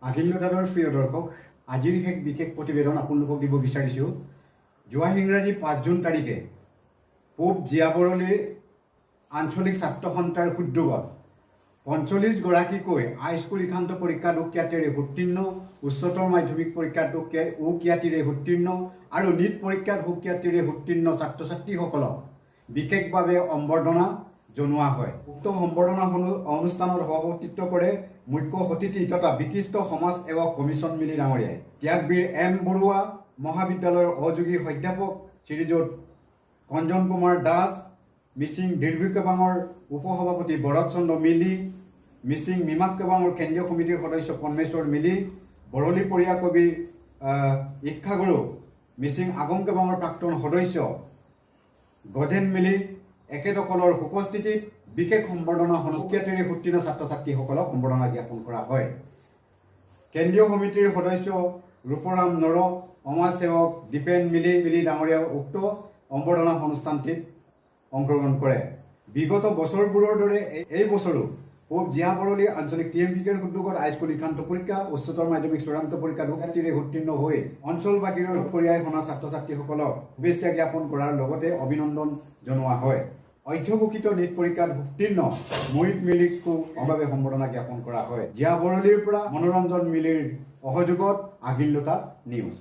আহিল্যতাৰ প্ৰিয় দৰ্শক, আজিৰ এক বিশেষ প্ৰতিবেদন আপোনালোকক দিব বিচাৰিছোঁ। যোৱা ইংৰাজী 5 জুন তাৰিখে পূব জিয়া বৰলী আঞ্চলিক ছাত্ৰ সন্থাৰ উদ্যোগত 45গৰাকীকৈ হাইস্কুল শিক্ষান্ত পৰীক্ষাত সুখ্যাতিৰে উত্তীৰ্ণ, উচ্চতৰ মাধ্যমিক পৰীক্ষাত সুখ্যাতিৰে উত্তীৰ্ণ আৰু নীট পৰীক্ষাত সুখ্যাতিৰে উত্তীৰ্ণ ছাত্ৰ ছাত্ৰীসকলক বিশেষভাৱে সম্বৰ্ধনা জনোৱা হয়। উক্ত সম্বৰ্ধনা অনুষ্ঠানত সভাপতিত্ব কৰে মুখ্য অতিথি তথা বিশিষ্ট সমাজ সেৱক কমিশ্যন মিলি ডাঙৰীয়াই। ত্যাগবীৰ এম বৰুৱা মহাবিদ্যালয়ৰ সহযোগী অধ্যাপক শ্ৰীযুত কঞ্জন কুমাৰ দাস, মিচিং দীৰ্ঘি কেবাঙৰ উপসভাপতি ভৰত চন্দ্ৰ মিলি, মিচিং মিমাক কেবাঙৰ কেন্দ্ৰীয় কমিটিৰ সদস্য পৰমেশ্বৰ মিলি, বৰলী পৰিয়া কবি শিক্ষাগুৰু মিচিং আগম কেবাঙৰ প্ৰাক্তন সদস্য গজেন মিলি এখেতসকলৰ উপস্থিতিত বিশেষ সম্বৰ্ধনা সুখ্যাতিৰে উত্তীৰ্ণ ছাত্ৰ ছাত্ৰীসকলক সম্বৰ্ধনা জ্ঞাপন কৰা হয়। কেন্দ্ৰীয় সমিতিৰ সদস্য ৰূপৰাম নৰ, সমাজসেৱক দীপেন মিলি ডাঙৰীয়া উক্ত সম্বৰ্ধনা অনুষ্ঠানটিত অংশগ্ৰহণ কৰে। বিগত বছৰবোৰৰ দৰে এই বছৰো পূব জিয়া বৰলী আঞ্চলিক TMPKৰ উদ্যোগত হাইস্কুল শিক্ষান্ত পৰীক্ষা, উচ্চতৰ মাধ্যমিক চূড়ান্ত পৰীক্ষাত সুখ্যাতিৰে উত্তীৰ্ণ হৈ অঞ্চলবাসীৰ কঢ়িয়াই অনা ছাত্ৰ ছাত্ৰীসকলক শুভেচ্ছা জ্ঞাপন কৰাৰ লগতে অভিনন্দন জনোৱা হয়। অধ্যঘোষিত নীট পৰীক্ষাত উত্তীৰ্ণ মোহিত মিলিকো অভাৱে সম্বৰ্ধনা জ্ঞাপন কৰা হয়। জিয়া বৰলীৰ পৰা মনোৰঞ্জন মিলিৰ সহযোগত আহিল্যতা নিউজ।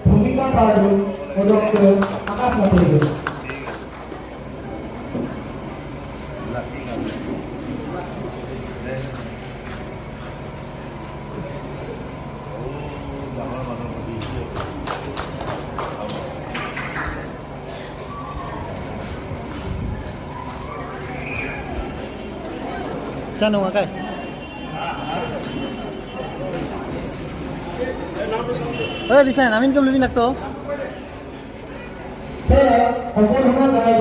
ভূমিকা পালন আকাশ মাতিল। Chano nga kay. Oye, bisa namin kung luminak to. Saya hanya mengenai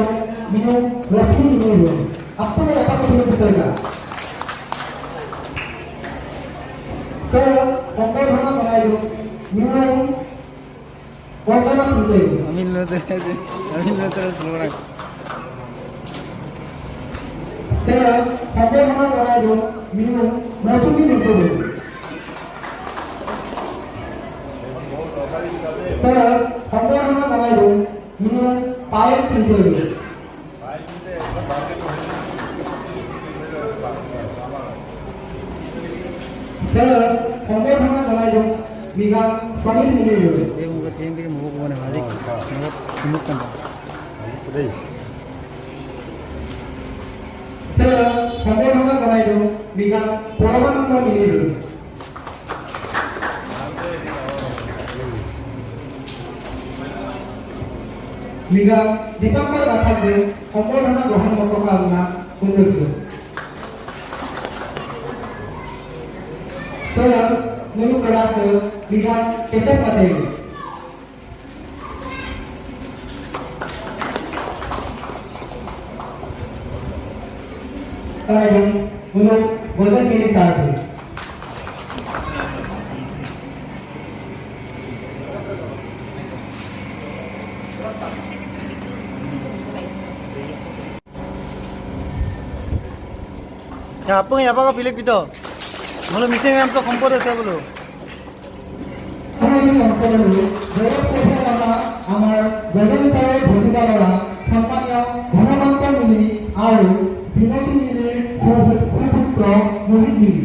minum vaksin ini. Apa yang akan kita lakukan? Saya hanya mengenai minum vaksin ini. Amin lo terus lumarak. Saya hanya mengenai minum vaksin ini. Saya hanya mengenai minum air sendiri. Saya hanya mengenai minum paling sendiri. Dia muka TMPK mau ke mana balik? Mau temukan. Saya hanya mengenai minum perawan sendiri. Jika ditambah rasanya, সম্বৰ্ধনা গ্ৰহণ কৰা আপোনাৰ অনুৰোধ। Saya mengucapkan jika kita pakai. Saya menurut boleh ini satu. Apa yang apa kau pilih gitu? Malu misi yang so kompor saya bolu. আমার জগন্তার ভূমিকারা সম্মানীয় ঘনকান্ত মিলি আর বিনতি মিলির সুপুত্র মোহিত মিলি।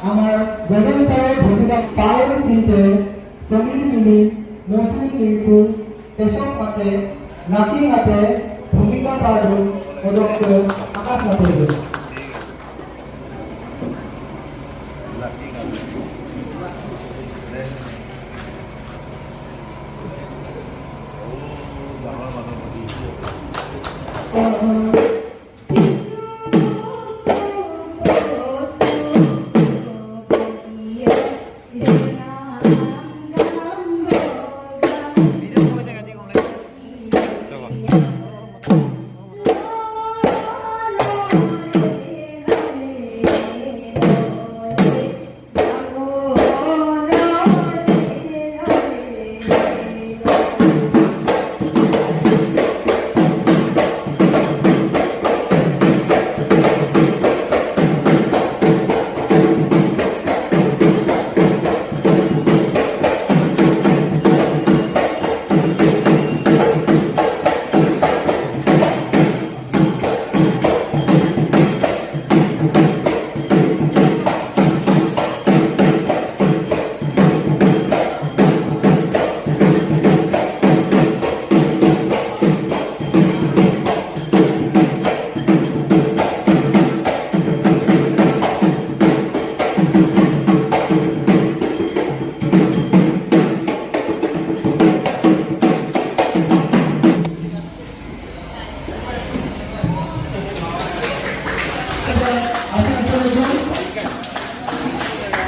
আমার জগন্তার ভূমিকা পায়ের চিনতে সমীর মিলি মৌসুমী নির্ভুল পেশক মাতে নাকি হাতে ভূমিকা পালন অধ্যক্ষ আকাশ মাতে। Thank you.